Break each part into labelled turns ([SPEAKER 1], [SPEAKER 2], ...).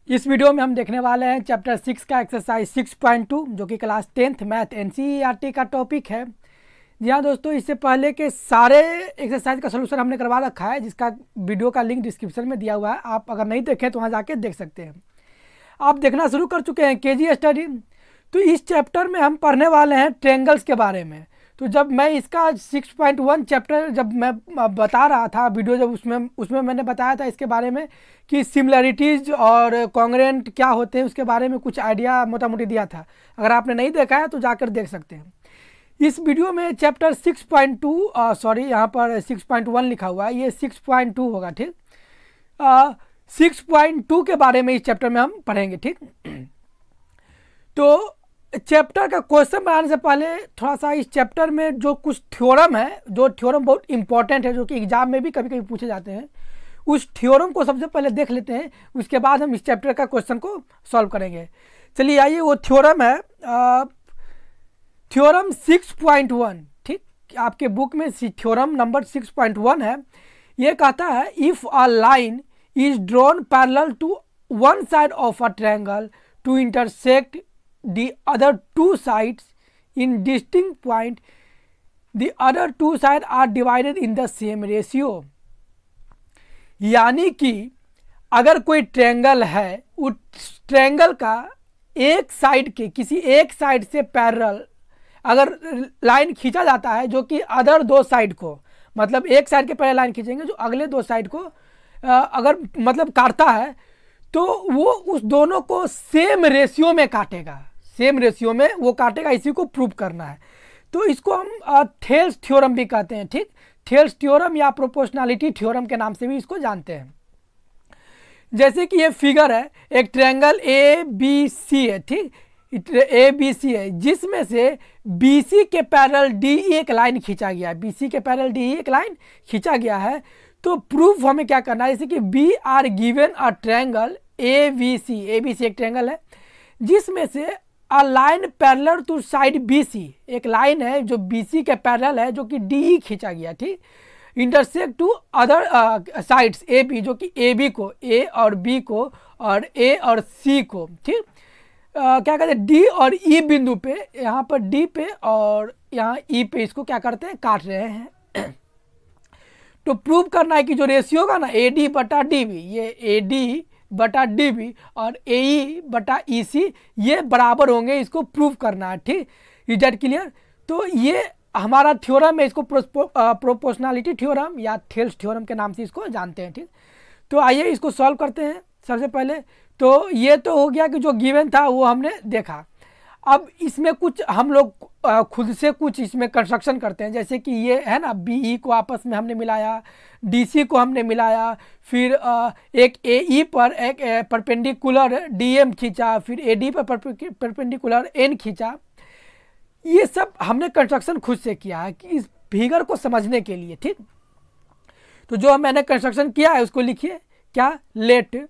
[SPEAKER 1] इस वीडियो में हम देखने वाले हैं चैप्टर 6 का एक्सरसाइज 6.2 जो कि क्लास 10th मैथ एनसीईआरटी का टॉपिक है। जी हाँ दोस्तों, इससे पहले के सारे एक्सरसाइज का सोल्यूशन हमने करवा रखा है, जिसका वीडियो का लिंक डिस्क्रिप्शन में दिया हुआ है। आप अगर नहीं देखें तो वहाँ जाके देख सकते हैं। आप देखना शुरू कर चुके हैं केजी स्टडी। तो इस चैप्टर में हम पढ़ने वाले हैं ट्रायंगल्स के बारे में। तो जब मैं इसका 6.1 चैप्टर जब मैं बता रहा था वीडियो, जब उसमें मैंने बताया था इसके बारे में कि सिमिलरिटीज़ और कॉन्ग्रुएंट क्या होते हैं, उसके बारे में कुछ आइडिया मोटा मोटी दिया था। अगर आपने नहीं देखा है तो जाकर देख सकते हैं। इस वीडियो में चैप्टर 6.2 सॉरी यहाँ पर 6.1 लिखा हुआ है, ये 6.2 होगा। ठीक, 6.2 के बारे में इस चैप्टर में हम पढ़ेंगे। ठीक, तो चैप्टर का क्वेश्चन बनाने से पहले थोड़ा सा इस चैप्टर में जो कुछ थ्योरम है, जो थ्योरम बहुत इंपॉर्टेंट है, जो कि एग्जाम में भी कभी कभी पूछे जाते हैं, उस थ्योरम को सबसे पहले देख लेते हैं। उसके बाद हम इस चैप्टर का क्वेश्चन को सॉल्व करेंगे। चलिए आइए, वो थ्योरम है थ्योरम 6.1। ठीक, आपके बुक में थ्योरम नंबर 6.1 है। ये कहता है if a line is drawn parallel to one side of a triangle to intersect the other two sides in distinct point, the other two sides are divided in the same ratio। यानी कि अगर कोई triangle है, उस triangle का एक side के किसी एक साइड से पैरेलल अगर लाइन खींचा जाता है, जो कि अदर दो साइड को, मतलब एक साइड के पैरेलल लाइन खींचेंगे जो अगले दो साइड को अगर मतलब काटता है, तो वो उस दोनों को सेम रेशियो में काटेगा, सेम रेशियो में वो काटेगा। इसी को प्रूव करना है। तो इसको हम थेल्स थ्योरम भी कहते हैं। ठीक, थेल्स थ्योरम या प्रोपोर्शनैलिटी थ्योरम के नाम से भी इसको जानते हैं। जैसे कि ये फिगर है, एक ट्रायंगल ए बी सी है। ठीक, ए बी सी है, जिसमें से बी सी के पैरेलल डी एक लाइन खींचा गया है। बी सी के पैरेलल डी एक लाइन खींचा गया है। तो प्रूफ हमें क्या करना है, जैसे कि we are given a triangle A B C. A B C एक ट्रायंगल है जिसमें से a line parallel to side B C, एक लाइन है जो बी सी के पैरेलल है, जो कि डी खींचा गया। ठीक, intersect two other sides A B, जो कि ए बी को, ए और बी को और ए और सी को, ठीक, क्या कहते हैं, डी और ई बिंदु पे, यहाँ पर डी पे और यहाँ ई पे इसको क्या करते हैं, काट रहे हैं। तो प्रूव करना है कि जो रेशियो का ना ए डी बटा डी बी, ये ए डी बटा डी बी और ए ई बटा ई सी ये बराबर होंगे, इसको प्रूव करना है। ठीक, इज दैट क्लियर। तो ये हमारा थ्योरम है, इसको प्रोपोर्शनैलिटी थ्योरम या थेल्स थ्योरम के नाम से इसको जानते हैं। ठीक, तो आइए इसको सॉल्व करते हैं। सबसे पहले तो ये तो हो गया कि जो गिवन था वो हमने देखा। अब इसमें कुछ हम लोग खुद से कुछ इसमें कंस्ट्रक्शन करते हैं। जैसे कि ये है ना, बी ई को आपस में हमने मिलाया, डी सी को हमने मिलाया, फिर एक ए ई पर एक परपेंडिकुलर डी एम खींचा, फिर ए डी पर परपेंडिकुलर एन खींचा। ये सब हमने कंस्ट्रक्शन खुद से किया है कि इस फिगर को समझने के लिए। ठीक, तो जो मैंने कंस्ट्रक्शन किया है उसको लिखिए, क्या, let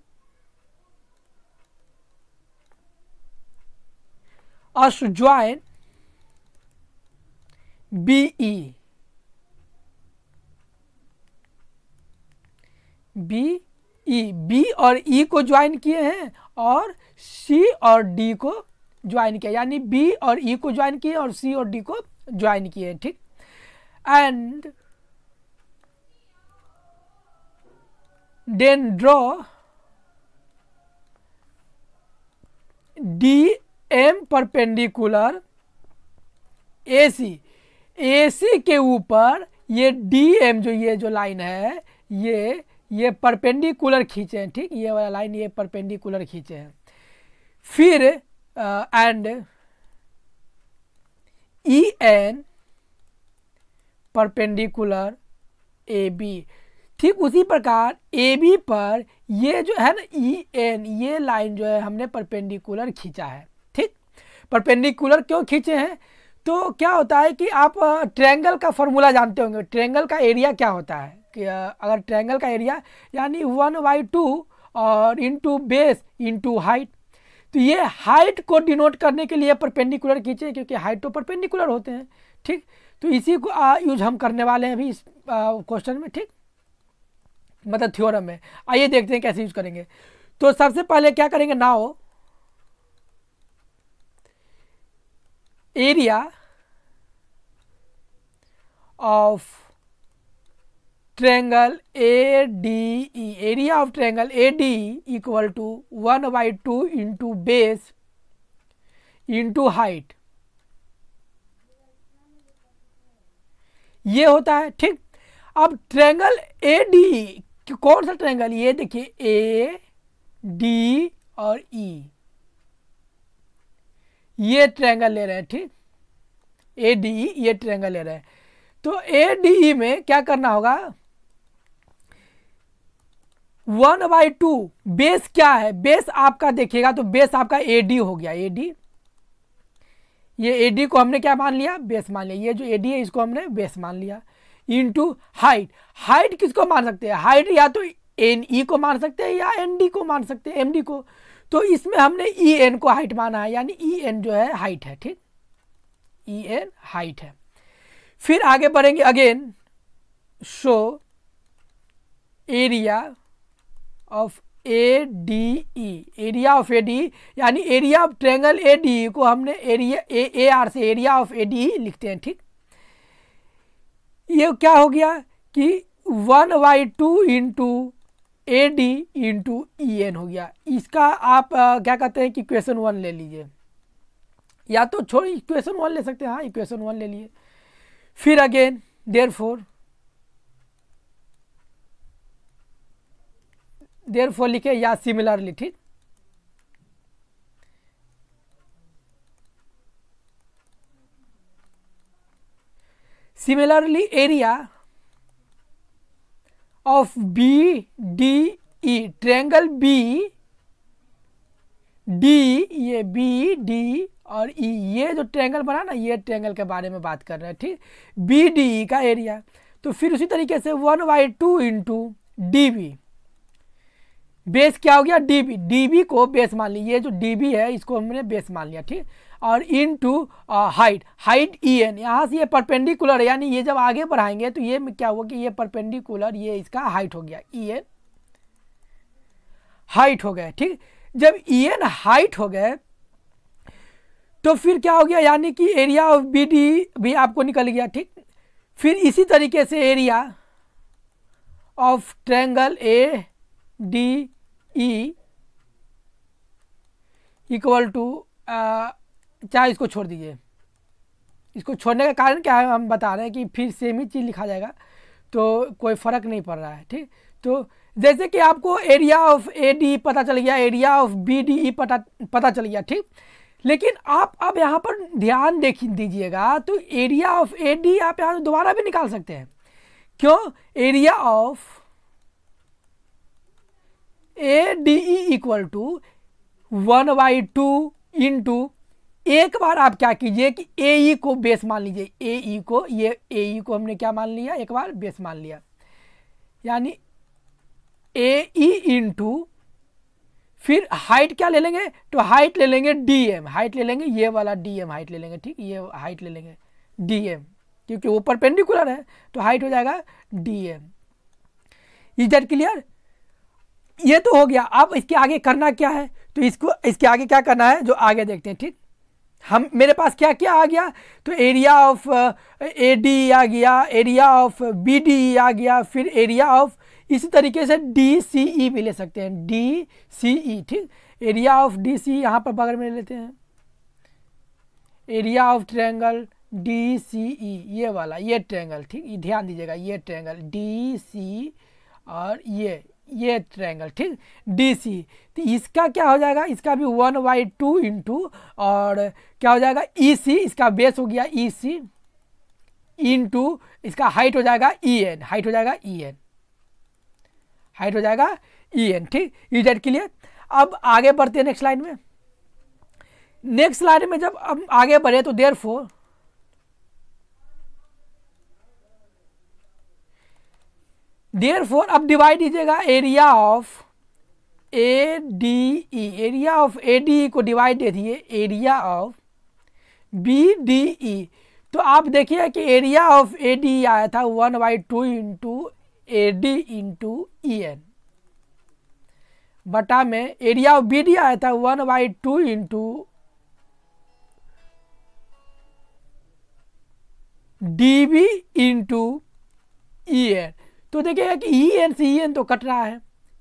[SPEAKER 1] us join BE, B और ई को ज्वाइन किए हैं और सी और डी को ज्वाइन किया, यानी बी और ई को ज्वाइन किए और सी और डी को ज्वाइन किए। ठीक, and then draw D M perpendicular A C के ऊपर ये डी एम, जो ये जो लाइन है, ये परपेंडिकुलर खींचे हैं। ठीक, ये वाला लाइन ये परपेंडिकुलर खींचे हैं। फिर and E N perpendicular A B. ठीक, उसी प्रकार ए बी पर ये जो है ना ई एन, ये लाइन जो है हमने परपेंडिकुलर खींचा है। ठीक, परपेंडिकुलर क्यों खींचे हैं, तो क्या होता है कि आप ट्रायंगल का फॉर्मूला जानते होंगे। ट्रायंगल का एरिया क्या होता है कि अगर ट्रायंगल का एरिया यानी 1/2 और इंटू बेस इंटू हाइट, तो ये हाइट को डिनोट करने के लिए परपेंडिकुलर खींचे, क्योंकि हाइट तो परपेंडिकुलर होते हैं। ठीक, तो इसी को यूज हम करने वाले हैं अभी इस क्वेश्चन में। ठीक, मतलब थ्योरम में। आइए देखते हैं कैसे यूज करेंगे। तो सबसे पहले क्या करेंगे, now area of triangle ADE, area of triangle ADE equal to 1/2 into base into height, ये होता है। ठीक, अब ट्रायंगल ADE कौन सा ट्रायंगल, ये देखिए AD और E, ये ट्रायंगल ले रहे हैं। ठीक, ADE ये ट्रायंगल ले रहे हैं। तो ADE में क्या करना होगा, 1/2 बेस क्या है, बेस आपका देखिएगा तो बेस आपका AD हो गया। AD, ये AD को हमने क्या मान लिया, बेस मान लिया। ये जो AD है इसको हमने बेस मान लिया। इंटू हाइट, हाइट किसको मान सकते हैं, हाइट या तो NE को मान सकते हैं या ND को मान सकते हैं, MD को। तो इसमें हमने EN को हाइट माना है, यानी EN जो है हाइट है। ठीक, EN हाइट है। फिर आगे बढ़ेंगे, again show area of ADE, area of ADE यानी एरिया ऑफ ट्रायंगल ADE को हमने एरिया AR से एरिया ऑफ ADE लिखते हैं। ठीक, ये क्या हो गया कि 1/2 इंटू AD इंटू EN हो गया। इसका आप क्या कहते हैं कि इक्वेशन 1 ले लीजिए, या तो छोड़ इक्वेशन 1 ले सकते हैं, हाँ इक्वेशन 1 ले लिए। फिर अगेन देयरफॉर लिखे या सिमिलरली। ठीक, similarly area of BDE, triangle BD, ये BD और E, ये जो ट्रायंगल बना ना, ये ट्रायंगल के बारे में बात कर रहे हैं। ठीक, BDE का एरिया। तो फिर उसी तरीके से 1/2 इंटू DB, बेस क्या हो गया, DB को बेस मान लिया, ये जो DB है इसको हमने बेस मान लिया। ठीक, और इनटू हाइट, EN, यहाँ से ये परपेंडिकुलर है, यानी ये जब आगे बढ़ाएंगे तो ये क्या होगा कि ये परपेंडिकुलर, ये इसका हाइट हो गया, EN हाइट हो गया। ठीक, जब EN हाइट हो गए तो फिर क्या हो गया, यानी कि एरिया ऑफ BD भी आपको निकल गया। ठीक, फिर इसी तरीके से area of triangle ADE equal to, चाहे इसको छोड़ दीजिए, इसको छोड़ने का कारण क्या है हम बता रहे हैं कि फिर सेम ही चीज़ लिखा जाएगा तो कोई फ़र्क नहीं पड़ रहा है। ठीक, तो जैसे कि आपको एरिया ऑफ AD पता चल गया, एरिया ऑफ BDE पता चल गया। ठीक, लेकिन आप अब यहाँ पर ध्यान दीजिएगा, तो एरिया ऑफ AD आप यहाँ दोबारा भी निकाल सकते हैं। क्यों, area of ADE equal to 1/2 into, एक बार आप क्या कीजिए कि AE को बेस मान लीजिए, AE को, ये AE को हमने क्या मान लिया, एक बार बेस मान लिया, यानी AE इंटू, फिर हाइट क्या ले लेंगे, तो हाइट ले लेंगे DM, हाइट ले लेंगे ये वाला DM हाइट ले लेंगे। ठीक, ये हाइट ले लेंगे DM, क्योंकि वो परपेंडिकुलर है तो हाइट हो जाएगा DM। इज दैट क्लियर, ये तो हो गया। अब इसके आगे करना क्या है, तो इसके आगे क्या करना है जो आगे देखते हैं। ठीक, हम मेरे पास क्या क्या आ गया, तो एरिया ऑफ AD आ गया, एरिया ऑफ BD आ गया, फिर एरिया ऑफ, इसी तरीके से DCE भी ले सकते हैं, DCE। ठीक, एरिया ऑफ DCE यहाँ पर बगल में लेते हैं, एरिया ऑफ ट्रायंगल DCE, ये वाला, ये ट्रायंगल। ठीक, ये ध्यान दीजिएगा, ये ट्रायंगल DC और ये ट्रायंगल। ठीक, DC, तो इसका क्या हो जाएगा, इसका भी 1/2 इंटू, और क्या हो जाएगा EC, इसका बेस हो गया EC इंटू, इसका हाइट हो जाएगा EN, हाइट हो जाएगा EN, हाइट हो जाएगा EN। ठीक, इज दैट क्लियर। अब आगे बढ़ते हैं नेक्स्ट लाइन में। नेक्स्ट लाइन में जब हम आगे बढ़े तो देयरफॉर अब डिवाइड दीजिएगा, area of ADE, area of ADE को डिवाइड दे दिए एरिया ऑफ BDE। तो आप देखिए कि एरिया ऑफ ADE आया था 1/2 इंटू AD इंटू EN बटा में एरिया ऑफ बी डी आया था 1/2 into D B into E N. तो देखिएगा कि ई एन से ई एन तो कट रहा है,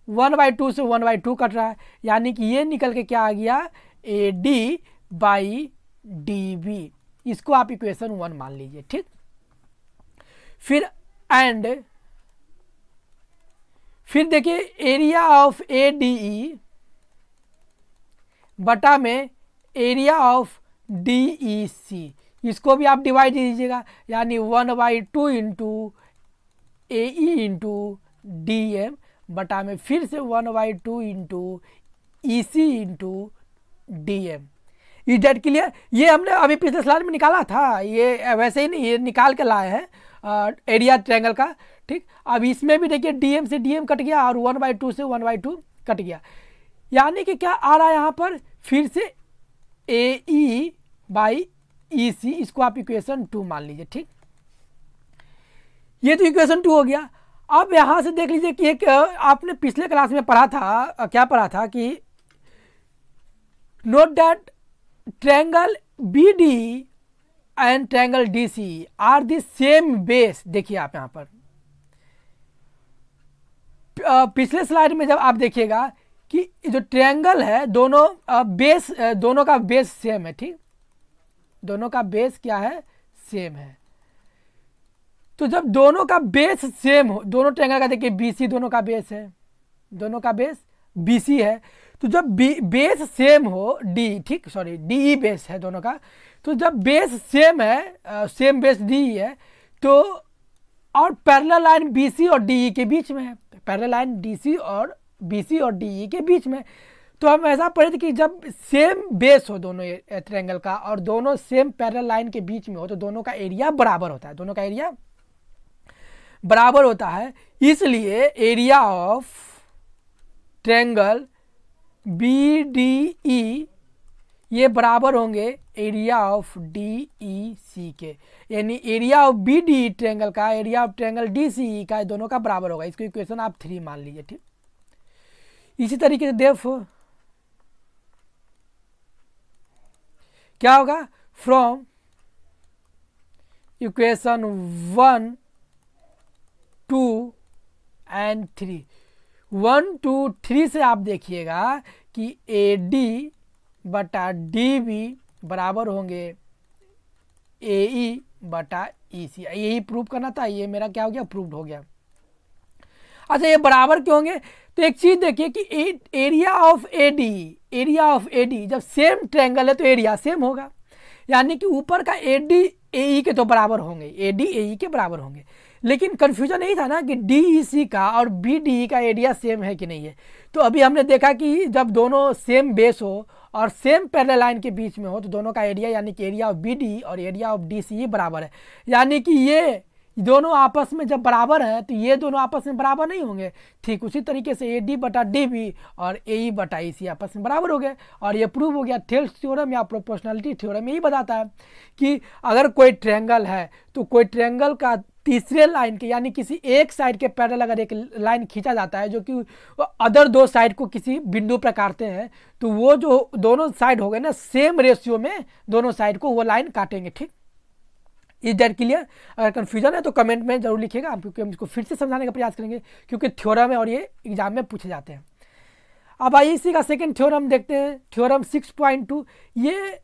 [SPEAKER 1] 1/2 से 1/2 कट रहा है, यानी कि ये निकल के क्या आ गया, A D by D B. इसको आप इक्वेशन 1 मान लीजिए, ठीक। फिर देखिए area of A D E बटा में area of D E C, इसको भी आप डिवाइड दीजिएगा, यानी 1/2 into A E into D M बटा में फिर से 1/2 into E C into D M. Is that clear? ये हमने अभी पिछले स्लाइड में निकाला था, ये वैसे ही नहीं, ये निकाल के लाए हैं एरिया ट्रायंगल का, ठीक। अब इसमें भी देखिए डी एम से डी एम कट गया और 1/2 से 1/2 कट गया, यानी कि क्या आ रहा है यहाँ पर फिर से ए ई बाई ई सी। इसको आप इक्वेशन 2 मान लीजिए, ठीक। ये तो इक्वेशन 2 हो गया। अब यहाँ से देख लीजिए कि एक आपने पिछले क्लास में पढ़ा था, क्या पढ़ा था कि note that triangle B D and triangle D C are the same base. देखिए आप यहाँ पर पिछले स्लाइड में जब आप देखिएगा कि जो ट्रायंगल है दोनों बेस, दोनों का बेस सेम है, ठीक। दोनों का बेस क्या है, सेम है। तो जब दोनों का बेस सेम हो, दोनों ट्रायंगल का देखिए बीसी दोनों का बेस है, दोनों का बेस बीसी है, तो जब बेस सेम हो डी, ठीक, सॉरी डी बेस है दोनों का, तो जब बेस सेम है, सेम बेस डी है, तो और पैरेलल लाइन बीसी और डीई के बीच में है, पैरेलल लाइन डीसी और बीसी और डीई के बीच में। तो हम ऐसा पढ़े थे कि जब सेम बेस हो दोनों ट्रायंगल का और दोनों सेम पैरेलल लाइन के बीच में हो तो दोनों का एरिया बराबर होता है, दोनों का एरिया बराबर होता है। इसलिए area of triangle B D E ये बराबर होंगे area of D E C के, यानी area of B D triangle का area of triangle D C का दोनों का बराबर होगा। इसको इक्वेशन आप 3 मान लीजिए, ठीक। इसी तरीके से देयरफॉर क्या होगा, फ्रॉम इक्वेशन 1, 2 एंड 3, 1, 2, 3 से आप देखिएगा कि ए डी बटा डी बी बराबर होंगे ए ई बटा ई सी। यही प्रूव करना था, ये मेरा क्या हो गया, प्रूव्ड हो गया। अच्छा, ये बराबर क्यों होंगे, तो एक चीज देखिए कि area of A D, area of A D जब सेम ट्रायंगल है तो एरिया सेम होगा, यानी कि ऊपर का ए डी ए ई के तो बराबर होंगे, ए डी ए ई के बराबर होंगे। लेकिन कन्फ्यूजन यही था ना कि डी ई सी का और बी डी ई का एरिया सेम है कि नहीं है। तो अभी हमने देखा कि जब दोनों सेम बेस हो और सेम पैरेलल लाइन के बीच में हो तो दोनों का एरिया यानी कि एरिया ऑफ बी डी और एरिया ऑफ डी सी बराबर है, यानी कि ये दोनों आपस में जब बराबर है तो ये दोनों आपस में बराबर नहीं होंगे। ठीक उसी तरीके से ए डी बटा डी बी और ए ई बटा ई सी आपस में बराबर हो गए, और ये प्रूव हो गया। थेल्स थ्योरम या प्रोपोर्शनलिटी थ्योरम यही बताता है कि अगर कोई ट्रायंगल है तो कोई ट्रायंगल का तीसरे लाइन के यानी किसी एक साइड के पैरेलल अगर एक लाइन खींचा जाता है जो कि अदर दो साइड को किसी बिंदु पर काटते हैं, तो वो जो दोनों साइड हो गए ना सेम रेशियो में दोनों साइड को वो लाइन काटेंगे। ठीक, इज दैट क्लियर? अगर कन्फ्यूजन है तो कमेंट में जरूर लिखिएगा, क्योंकि हम इसको फिर से समझाने का प्रयास करेंगे, क्योंकि थ्योरम है और ये एग्जाम में पूछे जाते हैं। अब आइए इसी का सेकंड थ्योरम देखते हैं, थ्योरम 6.2। ये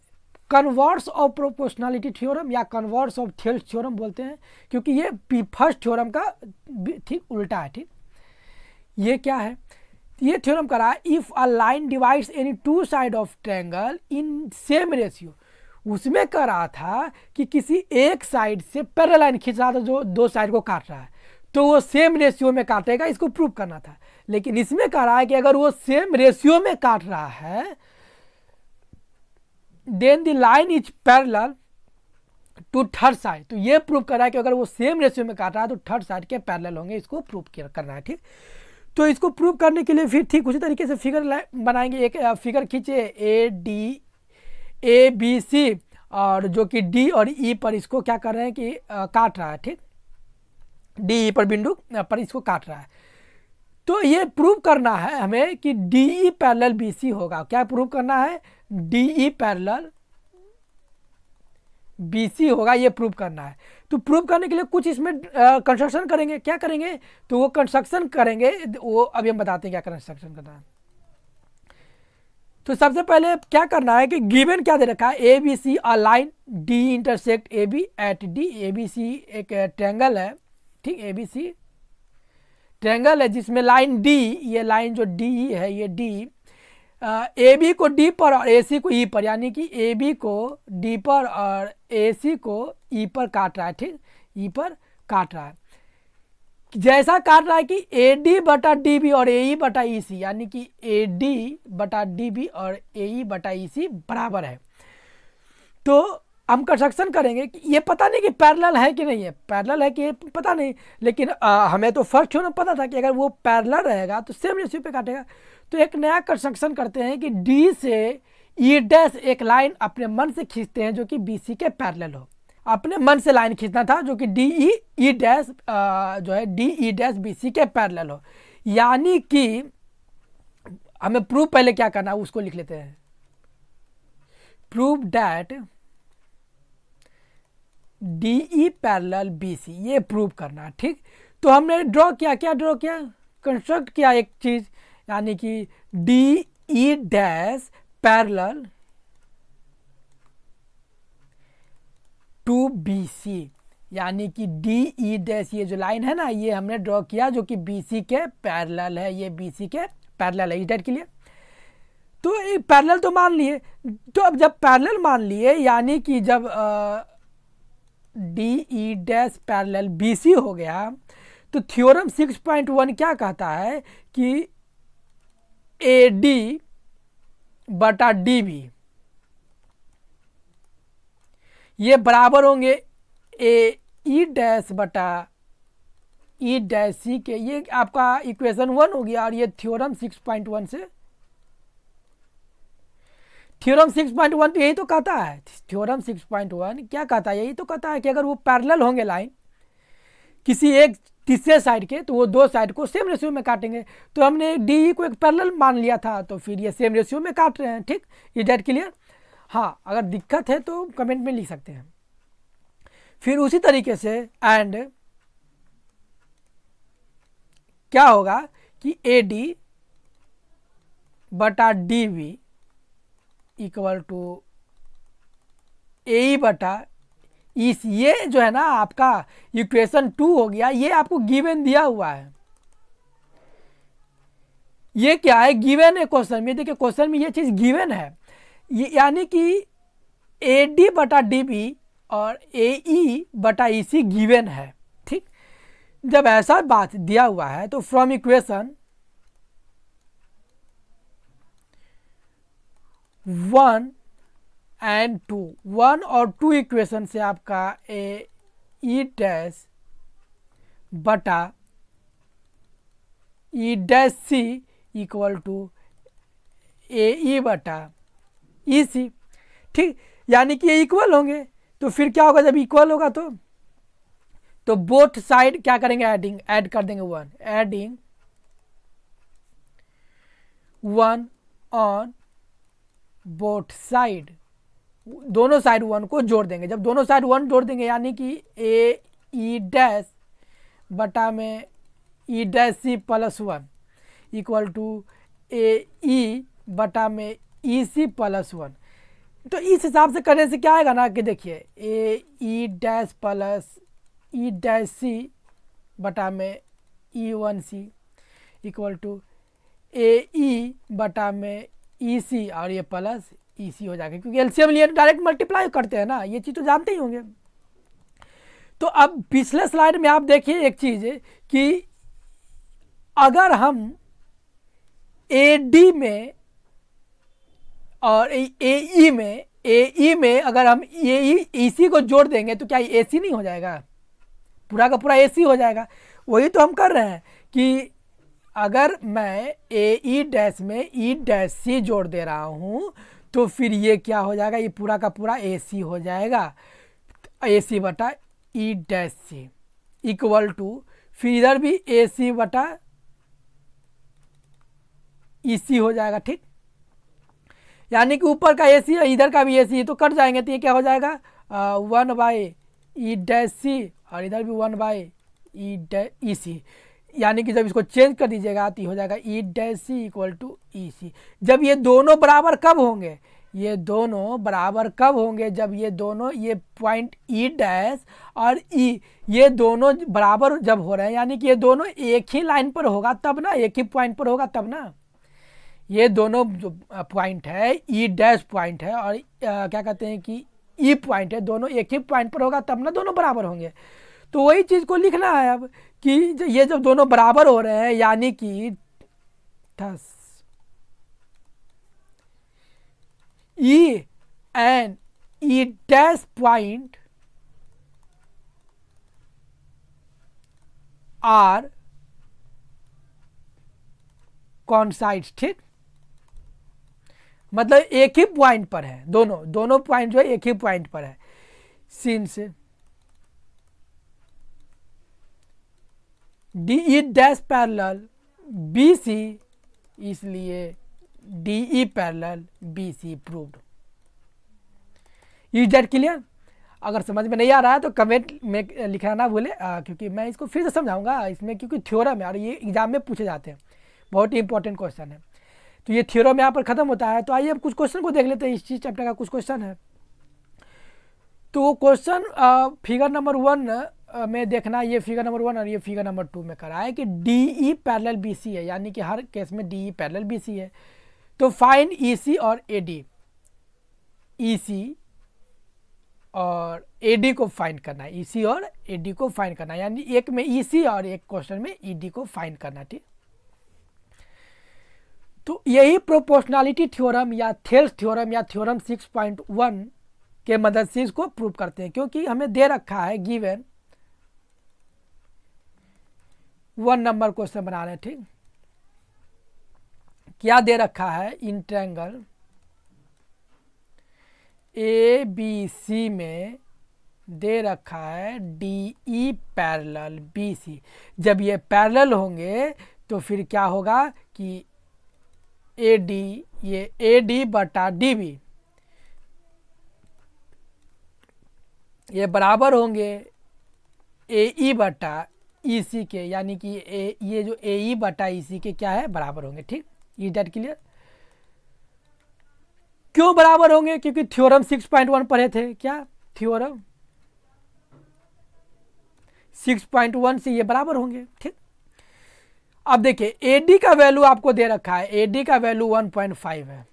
[SPEAKER 1] कन्वर्स ऑफ प्रोपोर्शनलिटी थ्योरम या कन्वर्स ऑफ थेल्स थ्योरम बोलते हैं, क्योंकि ये फर्स्ट थ्योरम का ठीक उल्टा है। ठीक, ये क्या है? ये थ्योरम करा if a line divides any two side of triangle in same ratio. उसमें कह रहा था कि किसी एक साइड से पैरेलल लाइन खींच रहा था जो दो साइड को काट रहा है, तो वो सेम रेशियो में काटेगा, इसको प्रूव करना था। लेकिन इसमें कह रहा है कि अगर वो सेम रेशियो में काट रहा है then the line is parallel to third side. तो ये प्रूव कर रहा है कि अगर वो सेम रेशियो में काट रहा है तो थर्ड साइड के पैरेलल होंगे, इसको प्रूव करना है। ठीक, तो इसको प्रूव करने के लिए फिर ठीक उसी तरीके से फिगर बनाएंगे। एक फिगर खींचे ए बी सी, और जो कि डी और ई पर इसको क्या कर रहे हैं कि काट रहा है। ठीक, डी ई पर बिंदु पर इसको काट रहा है। तो ये प्रूव करना है हमें कि DE पैरेलल BC होगा। क्या प्रूव करना है? DE पैरेलल BC होगा, ये प्रूव करना है। तो प्रूव करने के लिए कुछ इसमें कंस्ट्रक्शन करेंगे। क्या करेंगे? तो वो कंस्ट्रक्शन करेंगे, वो अभी हम बताते हैं क्या कंस्ट्रक्शन करना है। तो सबसे पहले क्या करना है कि गिवन क्या दे रखा है, ABC a line D intersect AB at D। ABC एक ट्रायंगल है, ठीक, ABC ट्रायंगल है जिसमें लाइन D, ये लाइन जो DE है, ये D AB को D पर और AC को E पर, यानी कि AB को D पर और AC को E पर काट रहा है, ठीक, E पर काट रहा है। जैसा काट रहा है कि AD बटा DB और AE बटा EC, यानी कि AD बटा DB और AE बटा EC बराबर है। तो हम कंस्ट्रक्शन करेंगे कि ये पता नहीं कि पैरेलल है कि नहीं है, पैरेलल है कि ये पता नहीं, लेकिन हमें तो फर्स्ट में पता था कि अगर वो पैरेलल रहेगा तो सेम रेशियो पे काटेगा। तो एक नया कंस्ट्रक्शन करते हैं कि D से E डैश एक लाइन अपने मन से खींचते हैं जो कि BC के पैरेलल हो। अपने मन से लाइन खींचना था जो कि DE डैश जो है DE डैश BC के पैरेलल हो। यानी कि हमें प्रूव पहले क्या करना है उसको लिख लेते हैं। Prove that DE parallel BC, ये प्रूव करना है, ठीक। तो हमने ड्रॉ किया, क्या ड्रॉ किया? कंस्ट्रक्ट किया एक चीज, यानी कि DE dash parallel to BC, यानी कि DE डैश ये जो लाइन है ना, ये हमने ड्रॉ किया जो कि BC के पैरेलल है, ये BC के पैरेलल है, इधर के लिए। तो ये पैरेलल तो मान लिए। तो अब जब पैरेलल मान लिए, यानी कि जब DE डैश पैरेलल BC हो गया, तो थ्योरम 6.1 क्या कहता है कि AD बटा DB ये बराबर होंगे AE डैश बटा E डैश C के। ये आपका इक्वेशन 1 हो गया। और ये थ्योरम 6.1 से, थ्योरम 6.1 तो यही तो कहता है, थ्योरम 6.1 क्या कहता है? यही तो कहता है कि अगर वो पैरेलल होंगे लाइन किसी एक तीसरे साइड के, तो वो दो साइड को सेम रेशियो में काटेंगे। तो हमने DE को एक पैरेलल मान लिया था, तो फिर ये सेम रेशियो में काट रहे हैं, ठीक। ये डेट क्लियर? हाँ, अगर दिक्कत है तो कमेंट में लिख सकते हैं। फिर उसी तरीके से एंड क्या होगा कि AD बटा DB इक्वल टू AE बटा EC। ये जो है ना आपका इक्वेशन 2 हो गया। ये आपको गिवन दिया हुआ है। ये क्या है? गिवन है क्वेश्चन में। देखिए क्वेश्चन में ये चीज गिवन है, यानी कि AD बटा DB और AE बटा EC गिवन है, ठीक। जब ऐसा बात दिया हुआ है तो फ्रॉम इक्वेशन 1 एंड 2, 1 और 2 इक्वेशन से आपका AE डैश बटा E dash C equal to AE बटा EC, ठीक। यानी कि ये इक्वल होंगे। तो फिर क्या होगा जब इक्वल होगा तो बोथ साइड क्या करेंगे? एडिंग, ऐड कर देंगे 1, एडिंग 1 ऑन बोथ साइड, दोनों साइड 1 को जोड़ देंगे। जब दोनों साइड 1 जोड़ देंगे, यानी कि AE डैश बटा में E dash C plus 1 equal to AE बटा में EC प्लस 1। तो इस हिसाब से करने से क्या आएगा ना कि देखिए AE dash plus E dash C बटा में E1C इक्वल टू AE बटा में EC और ये प्लस EC हो जाएगा, क्योंकि एलसीएम लिए डायरेक्ट मल्टीप्लाई करते हैं ना, ये चीज़ तो जानते ही होंगे। तो अब पिछले स्लाइड में आप देखिए एक चीज़ कि अगर हम AD में और AE में अगर हम EC को जोड़ देंगे तो क्या AC नहीं हो जाएगा? पूरा का पूरा AC हो जाएगा। वही तो हम कर रहे हैं कि अगर मैं AE डैश में E डैश C जोड़ दे रहा हूँ तो फिर ये क्या हो जाएगा? ये पूरा का पूरा AC हो जाएगा, AC बटा E dash C equal to, फिर इधर भी AC बटा EC हो जाएगा। ठीक, यानी कि ऊपर का AC है, इधर का भी AC है, तो कट जाएंगे, तो ये क्या हो जाएगा 1/E-C और इधर भी 1/E-C, यानी कि जब इसको चेंज कर दीजिएगा तो हो जाएगा E-C = EC। जब ये दोनों बराबर कब होंगे, ये दोनों बराबर कब होंगे, जब ये दोनों, ये पॉइंट E' और E ये दोनों बराबर जब हो रहे हैं, यानी कि ये दोनों एक ही लाइन पर होगा तब ना, एक ही पॉइंट पर होगा तब ना। ये दोनों जो पॉइंट है E' पॉइंट है और क्या कहते हैं कि E पॉइंट है, दोनों एक ही पॉइंट पर होगा तब ना दोनों बराबर होंगे। तो वही चीज़ को लिखना है अब कि ये जब दोनों बराबर हो रहे हैं, यानी कि thus E and E' point are coincides। ठीक, मतलब एक ही पॉइंट पर है, दोनों पॉइंट जो है एक ही पॉइंट पर है। सिंस DE' पैरेलल BC, इसलिए DE parallel BC proved. Is that clear? अगर समझ में नहीं आ रहा है तो कमेंट में लिखना ना भूले, क्योंकि मैं इसको फिर से समझाऊंगा इसमें, क्योंकि थ्योरम है और ये एग्जाम में पूछे जाते हैं, बहुत ही इंपॉर्टेंट क्वेश्चन है। तो ये थ्योरम यहाँ पर खत्म होता है। तो आइए अब कुछ क्वेश्चन को देख लेते हैं, इस चीज चैप्टर का कुछ क्वेश्चन है। तो वो क्वेश्चन फिगर नंबर 1 में देखना, ये फिगर नंबर 1 और ये फिगर नंबर 2 में करा है कि DE पैरेलल BC है, यानी कि हर केस में DE पैरेलल BC है। तो फाइंड EC और AD, EC और AD को फाइंड करना है, EC और AD को फाइंड करना है, यानी एक में EC और एक क्वेश्चन में ED को फाइंड करना है। ठीक, तो यही प्रोपोर्शनलिटी थ्योरम या थेल्स थ्योरम या थ्योरम 6.1 के मदद से इसको प्रूव करते हैं, क्योंकि हमें दे रखा है गिवन 1 नंबर क्वेश्चन बना रहे हैं। ठीक, क्या दे रखा है, इन ट्रायंगल ABC में दे रखा है DE पैरेलल BC। जब ये पैरेलल होंगे तो फिर क्या होगा कि AD, ये AD बटा DB ये बराबर होंगे AE बटा EC के, यानी कि ये जो AE बटा EC के क्या है, बराबर होंगे। ठीक, इज दैट क्लियर? क्यों बराबर होंगे? क्योंकि थ्योरम 6.1 पढ़े थे। क्या थ्योरम 6.1 से ये बराबर होंगे। ठीक, अब देखिए AD का वैल्यू आपको दे रखा है, AD का वैल्यू 1.5 है,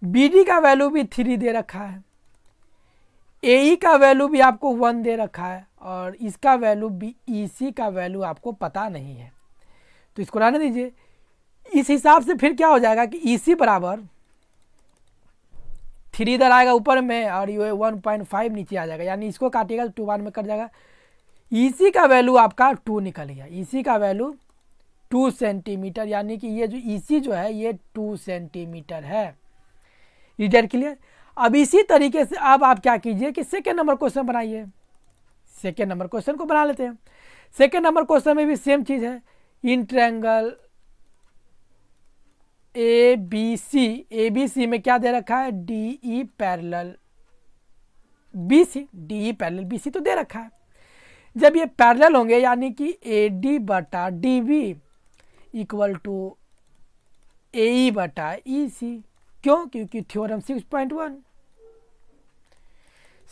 [SPEAKER 1] BD का वैल्यू भी 3 दे रखा है, AE का वैल्यू भी आपको 1 दे रखा है और इसका वैल्यू भी, EC का वैल्यू आपको पता नहीं है। तो इसको रहने दीजिए। इस हिसाब से फिर क्या हो जाएगा कि EC बराबर 3 इधर आएगा ऊपर में और ये 1.5 नीचे आ जाएगा, यानी इसको काटिएगा तो 2 बार में कट जाएगा। EC का वैल्यू आपका 2 निकल गया, EC का वैल्यू 2 सेंटीमीटर, यानी कि ये जो EC जो है ये 2 सेंटीमीटर है। Is that clear? अब इसी तरीके से अब आप क्या कीजिए कि सेकेंड नंबर क्वेश्चन बनाइए। सेकेंड नंबर क्वेश्चन को बना लेते हैं। सेकेंड नंबर क्वेश्चन में भी सेम चीज है, इन ट्रायंगल ABC में क्या दे रखा है, DE parallel BC, DE parallel BC तो दे रखा है। जब ये पैरेलल होंगे यानी कि AD बटा DB = AE बटा EC। क्यों? क्योंकि थ्योरम 6.1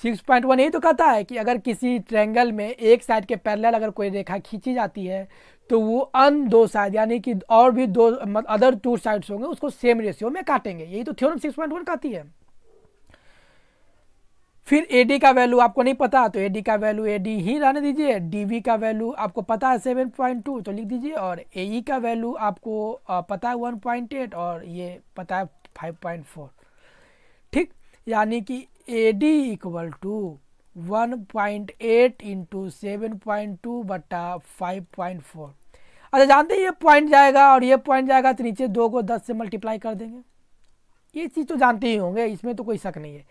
[SPEAKER 1] यही तो कहता है कि अगर किसी ट्रायंगल में एक साइड के पैरेलल अगर कोई रेखा खींची जाती है तो वो अन दो साइड, यानी कि और भी दो अदर 2 साइड्स होंगे, उसको सेम रेशियो में काटेंगे। यही तो थ्योरम 6.1 कहती है। फिर AD का वैल्यू आपको नहीं पता तो AD का वैल्यू AD ही रहने दीजिए, DB का वैल्यू आपको पता है 7.2 तो लिख दीजिए, और AE का वैल्यू आपको पता है 1.8 और ये पता है 5.4। ठीक, यानी कि AD = 1.8 × 7.2 बटा 5.4। अच्छा, जानते हैं ये पॉइंट जाएगा और ये पॉइंट जाएगा तो नीचे 2 को 10 से मल्टीप्लाई कर देंगे। ये चीज़ तो जानते ही होंगे, इसमें तो कोई शक नहीं है।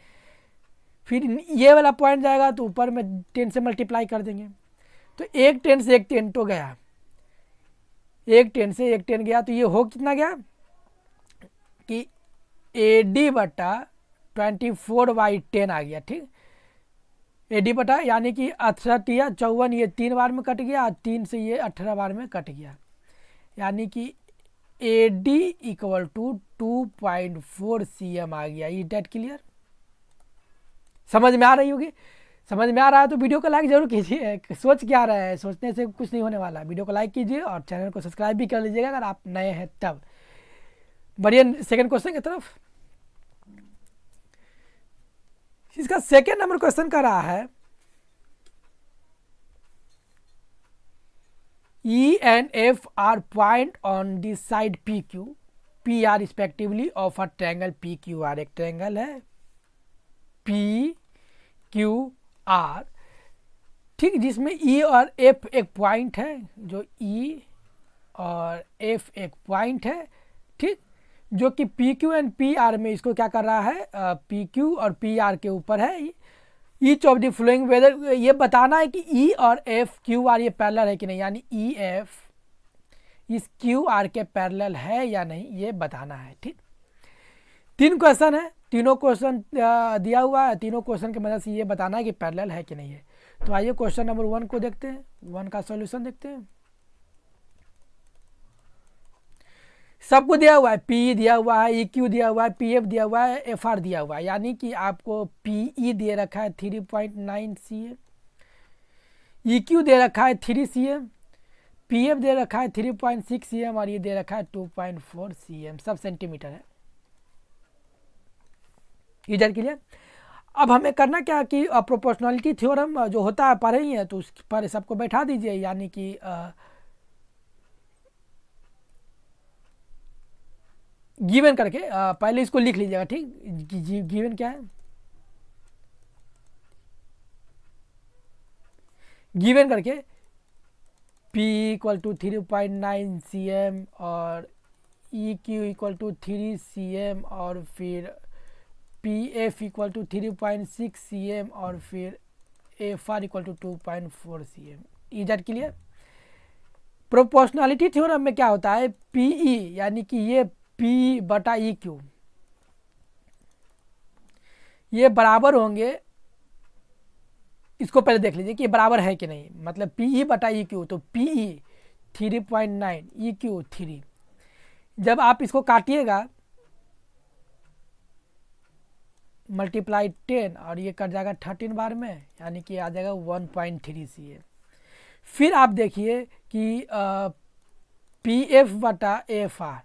[SPEAKER 1] फिर ये वाला पॉइंट जाएगा तो ऊपर में 10 से मल्टीप्लाई कर देंगे, तो एक 10 से एक 10 तो गया, एक 10 से एक 10 गया तो ये हो कितना गया कि AD बटा 24/10 आ गया। ठीक, AD बटा यानी कि 68 54 ये 3 बार में कट गया, 3 से ये 18 बार में कट गया, यानी कि AD इक्वल टू 2.4 cm आ गया। ये डेट क्लियर, समझ में आ रही होगी। समझ में आ रहा है तो वीडियो को लाइक जरूर कीजिए। सोच क्या रहा है, सोचने से कुछ नहीं होने वाला। वीडियो को लाइक कीजिए और चैनल को सब्सक्राइब भी कर लीजिएगा अगर आप नए हैं तब। बढ़िया, सेकंड क्वेश्चन की तरफ। इसका सेकंड नंबर क्वेश्चन का रहा है E and F are point on the side PQ, PR respectively of a triangle PQR। एक ट्रायंगल है PQR, ठीक, जिसमें E और F एक पॉइंट है, जो E और F एक पॉइंट है, ठीक, जो कि PQ एंड PR में इसको क्या कर रहा है, PQ और PR के ऊपर है। Each of the following whether, ये बताना है कि E और F QR ये पैरेलल है कि नहीं, यानी EF इस QR के पैरेलल है या नहीं, ये बताना है। ठीक, 3 क्वेश्चन है, तीनों क्वेश्चन दिया हुआ है, तीनों क्वेश्चन की मदद से ये बताना है कि पैरेलल है कि नहीं है। तो आइए क्वेश्चन नंबर 1 को देखते हैं, 1 का सॉल्यूशन देखते हैं। सबको दिया हुआ है, PE दिया हुआ है, EQ दिया हुआ है, PF दिया हुआ है, FR दिया हुआ है, यानी कि आपको PE दे रखा है 3.9 cm, EQ दे रखा है 3 cm, PF दे रखा है 3.6 cm और ये दे रखा है 2.4 cm, सब सेंटीमीटर है। इधर के लिए अब हमें करना क्या कि प्रोपोर्शनलिटी थ्योरम जो होता है पढ़े ही है, तो उस पर सबको बैठा दीजिए, यानी कि गिवन करके पहले इसको लिख लीजिएगा। ठीक, गिवन क्या है, गिवन करके P इक्वल टू 3.9 cm और EQ इक्वल टू 3 cm और फिर PF इक्वल टू 3.6 cm और फिर FR इक्वल टू 2.4 cm। इधर क्लियर। प्रोपोर्शनलिटी थ्योरम में क्या होता है, PE यानी कि ये P बटा EQ ये बराबर होंगे, इसको पहले देख लीजिए कि ये बराबर है कि नहीं, मतलब PE बटा EQ, तो PE 3.9 EQ 3, जब आप इसको काटिएगा मल्टीप्लाई 10 और ये कट जाएगा 13 बार में, यानी कि आ जाएगा 1.3 cm। फिर आप देखिए कि PF बटा FR,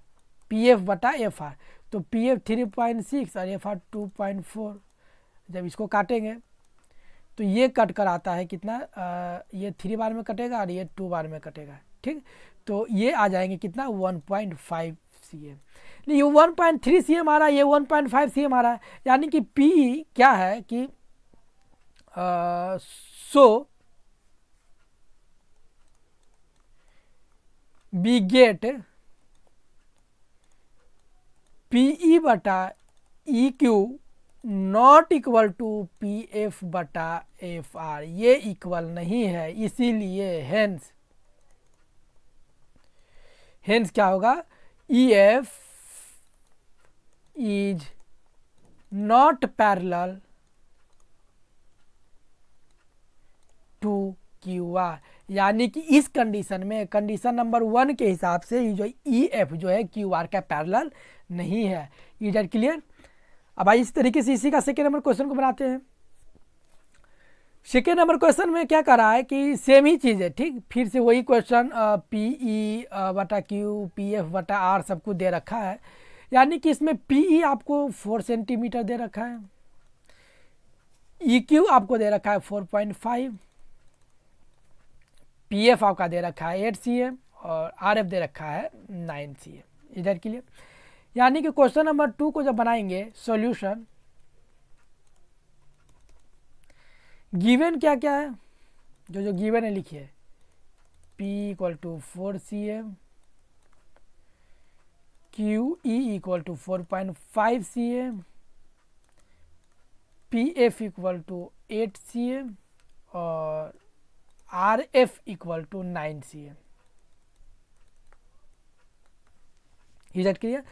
[SPEAKER 1] PF बटा FR, तो PF 3.6 और FR 2.4, जब इसको काटेंगे तो ये कट कर आता है कितना, ये 3 बार में कटेगा और ये 2 बार में कटेगा। ठीक, तो ये आ जाएंगे कितना 1.5 cm, ये 1.3 cm आ रहा है, ये 1.5 cm आ रहा है, यानी कि PE क्या है कि सो वी गेट PE बटा EQ not equal to PF बटा FR, ये इक्वल नहीं है, इसीलिए हेंस क्या होगा, EF is not parallel to QR, यानी कि इस कंडीशन में, कंडीशन नंबर 1 के हिसाब से जो EF जो है QR का पैरेलल नहीं है। इधर क्लियर। अब आइए इस तरीके से इसी का सेकेंड नंबर क्वेश्चन को बनाते हैं। सेकेंड नंबर क्वेश्चन में क्या कर रहा है कि सेम ही चीज़ है। ठीक, फिर से वही क्वेश्चन PE बटा Q PF बटा R सब कुछ दे रखा है, यानी कि इसमें PE आपको 4 सेंटीमीटर दे रखा है, EQ आपको दे रखा है 4.5, PF आपका दे रखा है 8 cm और RF दे रखा है 9 cm। इधर के लिए यानी कि क्वेश्चन नंबर 2 को जब बनाएंगे सॉल्यूशन, गिवन क्या क्या है, जो गिवन है लिखिए, P equal to 4 cm, QE equal to 4.5 cm, PF equal to 8 cm और RF equal to 9 cm। Is that clear.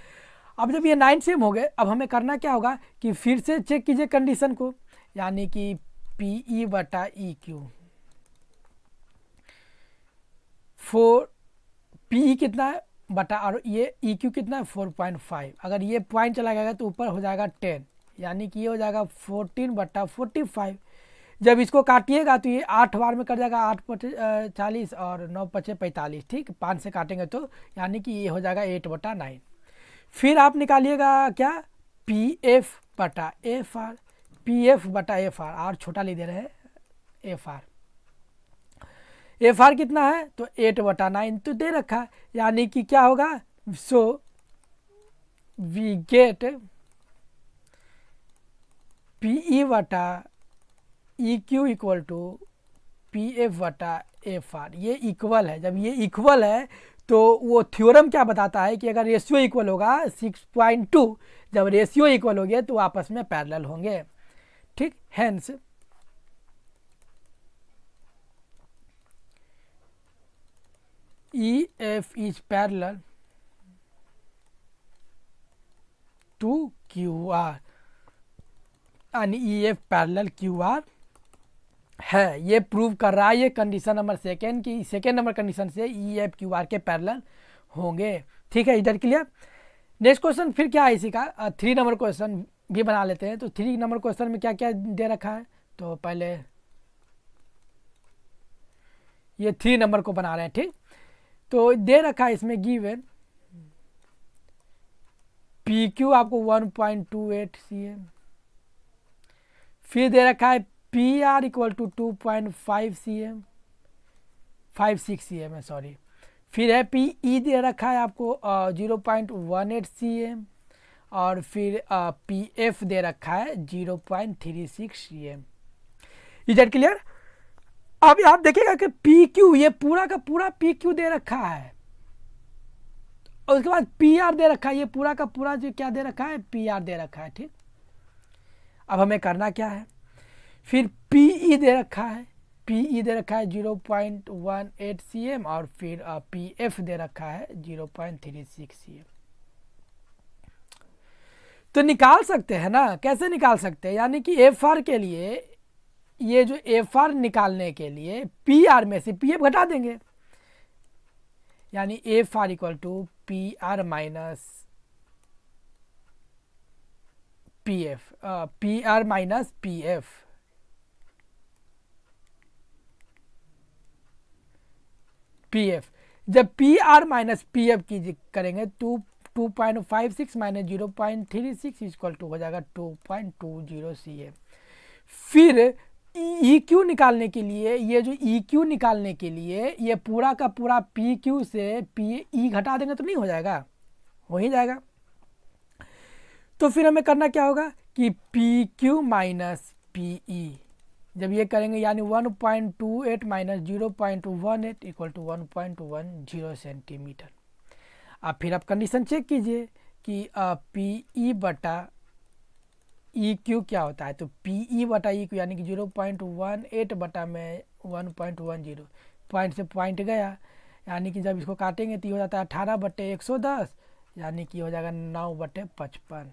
[SPEAKER 1] अब जब ये 9 सेम हो गए, अब हमें करना क्या होगा कि फिर से चेक कीजिए कंडीशन को, यानी कि पी ई बटा ई क्यू, पी ई कितना है बटा, और ये ई क्यू कितना है 4.5, अगर ये पॉइंट चला गया तो ऊपर हो जाएगा 10, यानी कि ये हो जाएगा 14 बटा 45। जब इसको काटिएगा तो ये 8 बार में कट जाएगा, 8 पचे 40 और 9 पचे 45, ठीक, 5 से काटेंगे तो यानी कि ये हो जाएगा 8 बटा 9। फिर आप निकालिएगा क्या, पी एफ बटा एफ आर, पी एफ बटा एफ आर छोटा ले दे रहे हैं, एफ आर कितना है तो 8 बटा 9 तो दे रखा है, यानी कि क्या होगा, so we get P E बटा E Q equal to P F बटा एफ आर, ये इक्वल है। जब ये इक्वल है तो वो थ्योरम क्या बताता है कि अगर रेशियो इक्वल होगा 6.2, जब रेशियो इक्वल हो गया तो आपस में पैरेलल होंगे, ठीक। Hence E F is parallel to Q R, यानी E F parallel Q R है। ये प्रूव कर रहा है ये कंडीशन नंबर सेकेंड की, सेकेंड नंबर कंडीशन से ई एफ क्यू आर के पैरेलल होंगे, ठीक है। इधर क्लियर। नेक्स्ट क्वेश्चन फिर क्या है इसी का, 3 नंबर क्वेश्चन भी बना लेते हैं। तो 3 नंबर क्वेश्चन में क्या क्या दे रखा है, तो पहले ये 3 नंबर को बना रहे हैं, ठीक। तो दे रखा है इसमें गिवन पी क्यू आपको 1.28 cm, फिर दे रखा है P R equal to 2.5 cm, 56 cm है, सॉरी। फिर है पी ई दे रखा है आपको 0.18 cm, और फिर पी एफ दे रखा है 0.36 cm। Is that clear. अब आप देखिएगा कि पी क्यू, ये पूरा का पूरा पी क्यू दे रखा है, और उसके बाद पी आर दे रखा है, ये पूरा का पूरा जो क्या दे रखा है, पी आर दे रखा है, ठीक। अब हमें करना क्या है, फिर पी ई दे रखा है, पी ई दे रखा है 0.18 cm, और फिर पी एफ दे रखा है 0.36 cm। तो निकाल सकते हैं ना, कैसे निकाल सकते हैं, यानी कि एफ आर के लिए, ये जो एफ आर निकालने के लिए पी आर में से पी एफ घटा देंगे, यानी F R equal to P R minus P F, P R minus P F, P F. जब P R minus P F की करेंगे 2.56 माइनस 0.36 इक्वल टू हो जाएगा 2.20 cm। फिर ई क्यू निकालने के लिए, ये जो ई क्यू निकालने के लिए ये पूरा का पूरा पी क्यू से पी ई घटा देंगे तो नहीं हो जाएगा, हो ही जाएगा। तो फिर हमें करना क्या होगा कि P Q minus P E, जब ये करेंगे यानी 1.28 माइनस 0.18 इक्वल टू 1.10 सेंटीमीटर। अब फिर आप कंडीशन चेक कीजिए कि पी ई बटा ई क्यू क्या होता है, तो पी ई बटा ई क्यू यानी कि 0.18 बटा में 1.10, पॉइंट से पॉइंट गया, यानी कि जब इसको काटेंगे तो ये हो जाता है 18/110, यानी कि हो जाएगा 9/55।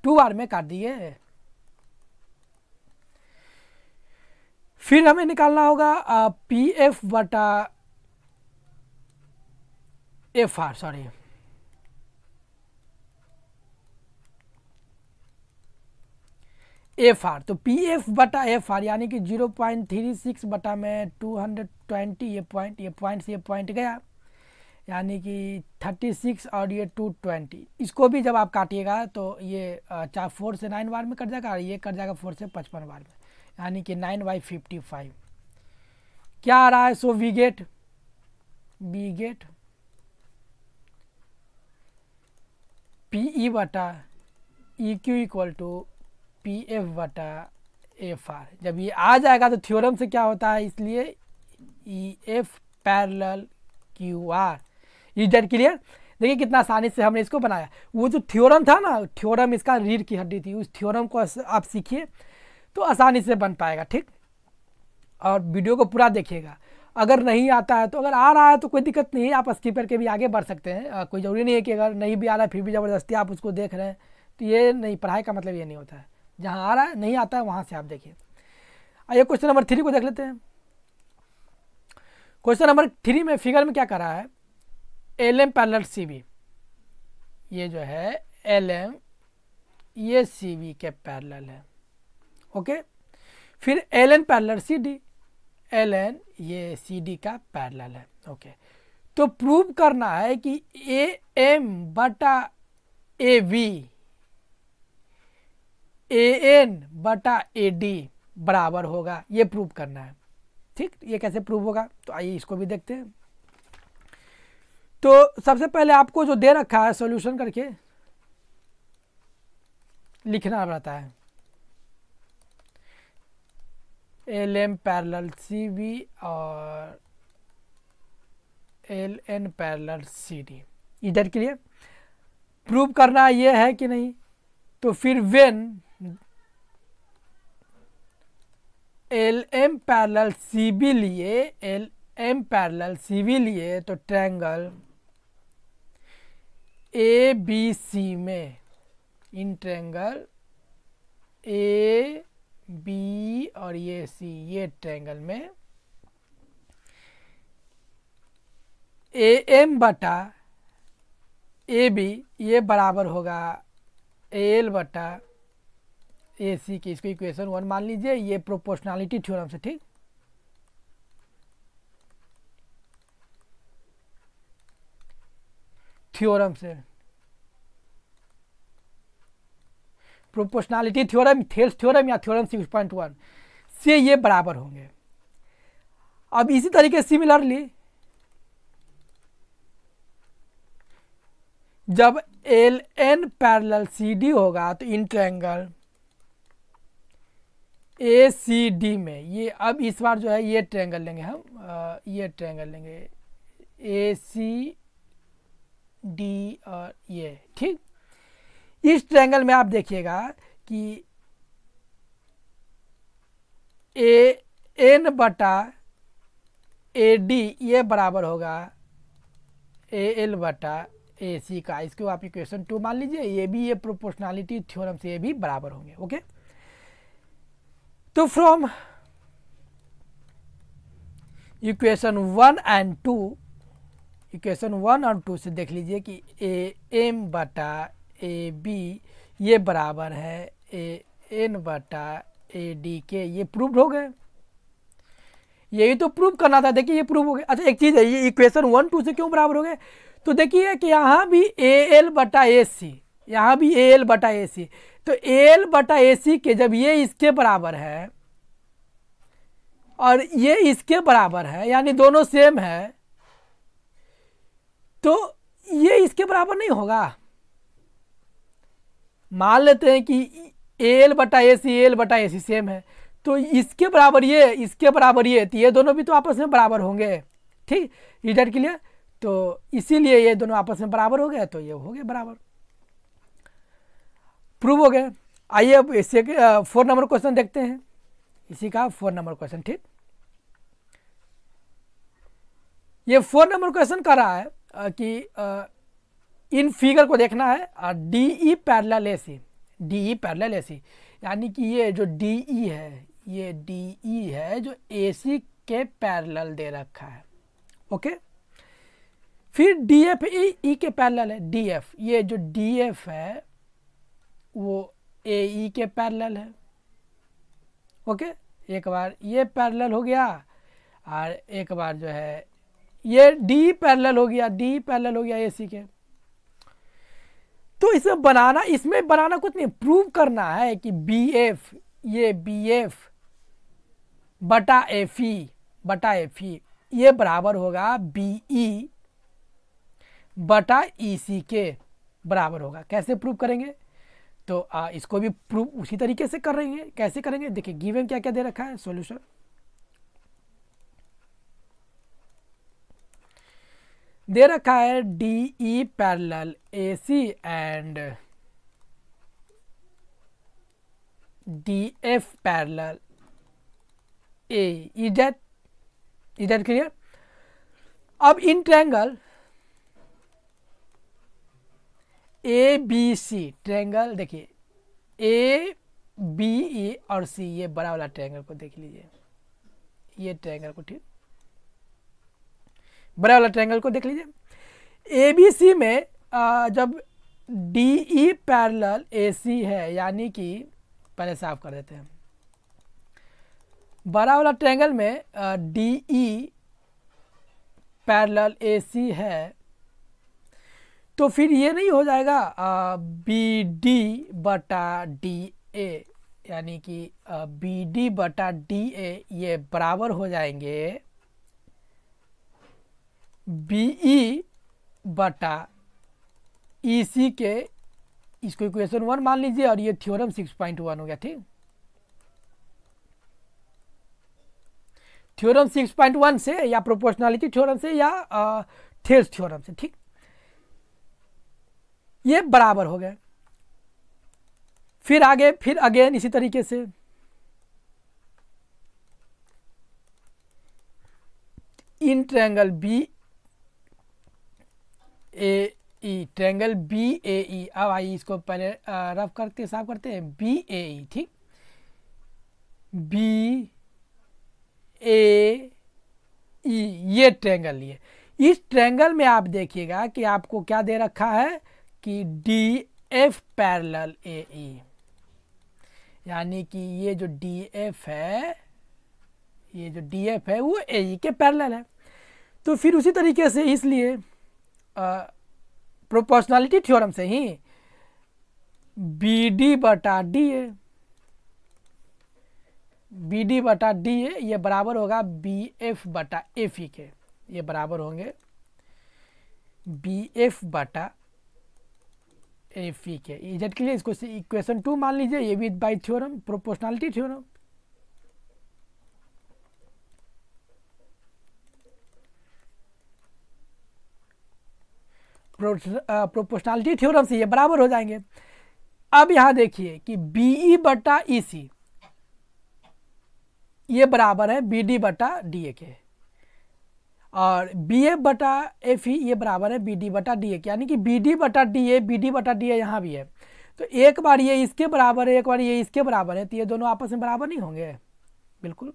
[SPEAKER 1] 2 बार में काट दिए। फिर हमें निकालना होगा पी एफ बटा F are, sorry F R. तो पी एफ बटा एफ आर यानी कि 0.36 बटा में 220, ये पॉइंट से ये पॉइंट गया, यानी कि 36 और ये 220। इसको भी जब आप काटिएगा तो ये 4 से 9 बार में कट जाएगा, और ये कट जाएगा 4 से 55 बार में, यानी कि 9/55 क्या आ रहा है। So we get P E बटा E Q equal to P F बटा एफ आर। जब ये आ जाएगा तो थ्योरम से क्या होता है, इसलिए ई F parallel Q are. Is that clear. देखिए कितना आसानी से हमने इसको बनाया। वो जो थ्योरम था ना, थ्योरम इसका रीढ़ की हड्डी थी, उस थ्योरम को आप सीखिए तो आसानी से बन पाएगा, ठीक। और वीडियो को पूरा देखिएगा। अगर नहीं आता है तो, अगर आ रहा है तो कोई दिक्कत नहीं है, आप स्किप करके भी आगे बढ़ सकते हैं। कोई ज़रूरी नहीं है कि अगर नहीं भी आ रहा है फिर भी ज़बरदस्ती आप उसको देख रहे हैं, तो ये नहीं, पढ़ाई का मतलब ये नहीं होता है। जहाँ आ रहा है, नहीं आता है, वहाँ से आप देखिए। आइए क्वेश्चन नंबर 3 को देख लेते हैं। क्वेश्चन नंबर 3 में फिगर में क्या कर रहा है, L M parallel C B, ये जो है एल एम ये सी बी के पैरेलल है। ओके, फिर L N parallel C D, L N ये सी डी का पैरेलल है। ओके, तो प्रूव करना है कि ए एम बटा ए बी ए एन बटा ए डी बराबर होगा, ये प्रूव करना है। ठीक, ये कैसे प्रूव होगा, तो आइए इसको भी देखते हैं। तो सबसे पहले आपको जो दे रखा है सॉल्यूशन करके लिखना रहता है, L M parallel C B और L N parallel C D, इधर के लिए प्रूव करना ये है कि नहीं। तो फिर when L M parallel C B लिए, L M parallel C B लिए, तो ट्रायंगल ए बी सी में, इन ट्रायंगल ए बी और ये सी, ये ट्रायंगल में ए एम बटा ए बी ये बराबर होगा एल बटा ए सी की। इसको इक्वेशन 1 मान लीजिए, ये प्रोपोर्शनैलिटी थ्योरम से, ठीक, थ्योरम से, प्रोपोर्शनैलिटी थ्योरम, थेल्स थ्योरम या थ्योरम 6.1 से ये बराबर होंगे। अब इसी तरीके सिमिलरली जब L N parallel C D होगा तो इन ट्रायंगल ए सी डी में, ये अब इस बार जो है ये ट्रायंगल लेंगे हम, ये ट्रायंगल लेंगे ए सी डी और ये, ठीक। इस ट्रायंगल में आप देखिएगा कि ए एन बटा ए डी ये बराबर होगा ए एल बटा ए सी का। इसको आप इक्वेशन 2 मान लीजिए, ये भी ये प्रोपोर्शनैलिटी थ्योरम से ये भी बराबर होंगे। ओके, तो फ्रॉम इक्वेशन 1 एंड 2, इक्वेशन 1 और 2 से देख लीजिए कि ए एम बटा ए बी ये बराबर है ए एन बटा ए डी के, ये प्रूव हो गए। यही तो प्रूव करना था, देखिए ये प्रूव हो गया। अच्छा एक चीज़ है, ये इक्वेशन 1 2 से क्यों बराबर हो गए, तो देखिए कि यहाँ भी ए एल बटा ए सी, यहाँ भी ए एल बटा ए सी, तो ए एल बटा ए सी के जब ये इसके बराबर है और ये इसके बराबर है, यानी दोनों सेम है, तो ये इसके बराबर नहीं होगा। मान लेते हैं कि ए एल बटा ए सी, ए एल बटा ए सी सेम है, तो इसके बराबर ये, इसके बराबर ये, तो ये दोनों भी तो आपस में बराबर होंगे, ठीक, इधर के लिए। तो इसीलिए ये दोनों आपस में बराबर हो गए, तो ये हो गए बराबर, प्रूव हो गए। आइए अब इससे 4 नंबर क्वेश्चन देखते हैं, इसी का 4 नंबर क्वेश्चन, ठीक। ये 4 नंबर क्वेश्चन कर रहा है कि इन फिगर को देखना है और D E parallel A C, D E parallel A C, यानी कि ये जो डी ई है, ये डी ई है जो ए सी के पैरेलल दे रखा है। ओके, फिर डी एफ ई के पैरेलल है, डी एफ, ये जो डी एफ है वो ए ई के पैरेलल है। ओके, एक बार ये पैरेलल हो गया और एक बार जो है ये डी पैरेलल हो गया, डी पैरेलल हो गया ए सी के। तो इसमें बनाना कुछ नहीं, प्रूव करना है कि बी एफ, ये बी एफ बटा एफ ई, बटा एफ ई ये बराबर होगा बी ई बटा ई सी के बराबर होगा। कैसे प्रूव करेंगे, तो इसको भी प्रूव उसी तरीके से कर रहे हैं। कैसे करेंगे, देखिए गिवन क्या क्या दे रखा है, सॉल्यूशन दे रखा है D E parallel A C and D F parallel A Z, is that clear? अब in triangle A B C, triangle देखिए ए बी ई और सी, ये बड़ा वाला ट्रायंगल को देख लीजिए, ये ट्रायंगल को, ठीक, बड़ा वाला ट्रायंगल को देख लीजिए। ए बी सी में जब डी ई पैरेलल ए सी है, यानी कि पहले साफ कर देते हैं, बड़ा वाला ट्रायंगल में डी ई पैरेलल ए सी है, तो फिर ये नहीं हो जाएगा बी डी बटा डी ए, यानी कि बी डी बटा डी ए ये बराबर हो जाएंगे बी ई बटा ई सी के, इसको इक्वेशन 1 मान लीजिए, और ये थ्योरम 6.1 हो गया, ठीक। थ्योरम 6.1 से या प्रोपोर्शनलिटी थ्योरम से या थेल्स थ्योरम से, ठीक, ये बराबर हो गए। फिर आगे, फिर अगेन इसी तरीके से in triangle B A E, triangle B A E, अब आइए इसको पहले रफ करके साफ करते हैं, बी ए ई, ठीक, बी ए ई ये ट्रायंगल लिए। इस ट्रायंगल में आप देखिएगा कि आपको क्या दे रखा है कि डी एफ पैरेलल ए ई, यानी कि ये जो डी एफ है, ये जो डी एफ है वो ए ई के पैरेलल है। तो फिर उसी तरीके से, इसलिए प्रोपोर्शनलिटी थ्योरम से ही बी डी बटा डी ए, बी डी बटा डी ए ये बराबर होगा बी एफ बटा एफ ई के, ये बराबर होंगे बी एफ बटा एफ ई के। इजेड के लिए इसको इक्वेशन 2 मान लीजिए, ये भी bye theorem, proportionality theorem. Proportionality theorem से ये बराबर हो जाएंगे। अब यहां देखिए कि बी ई बटा ई सी ये बराबर है बी डी बटा डी ए के, और बी एफ बटा एफ ई ये बराबर है बी डी बटा डी ए के, यानी कि बी डी बटा डी ए, बी डी बटा डी ए यहाँ भी है, तो एक बार ये इसके बराबर है, एक बार ये इसके बराबर है, तो ये दोनों आपस में बराबर नहीं होंगे, बिल्कुल।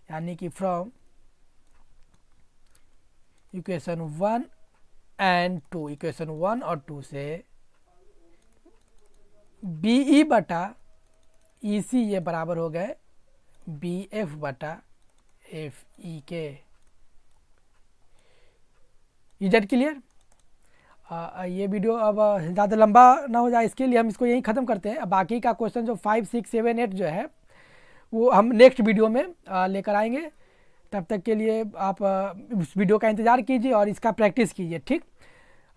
[SPEAKER 1] यानी कि फ्रॉम इक्वेशन 1 एंड 2, इक्वेशन 1 और 2 से बी ई बटा ई सी ये बराबर हो गए बी एफ बटा एफ ई के। EZ clear? ये वीडियो अब ज़्यादा लंबा ना हो जाए, इसके लिए हम इसको यहीं ख़त्म करते हैं। अब बाकी का क्वेश्चन जो 5, 6, 7, 8 जो है वो हम नेक्स्ट वीडियो में लेकर आएंगे। तब तक के लिए आप उस वीडियो का इंतज़ार कीजिए और इसका प्रैक्टिस कीजिए, ठीक।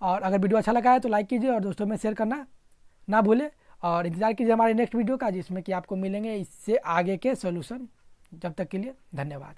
[SPEAKER 1] और अगर वीडियो अच्छा लगा है तो लाइक कीजिए और दोस्तों में शेयर करना ना भूलें, और इंतज़ार कीजिए हमारे नेक्स्ट वीडियो का, जिसमें कि आपको मिलेंगे इससे आगे के सॉल्यूशन। जब तक के लिए धन्यवाद।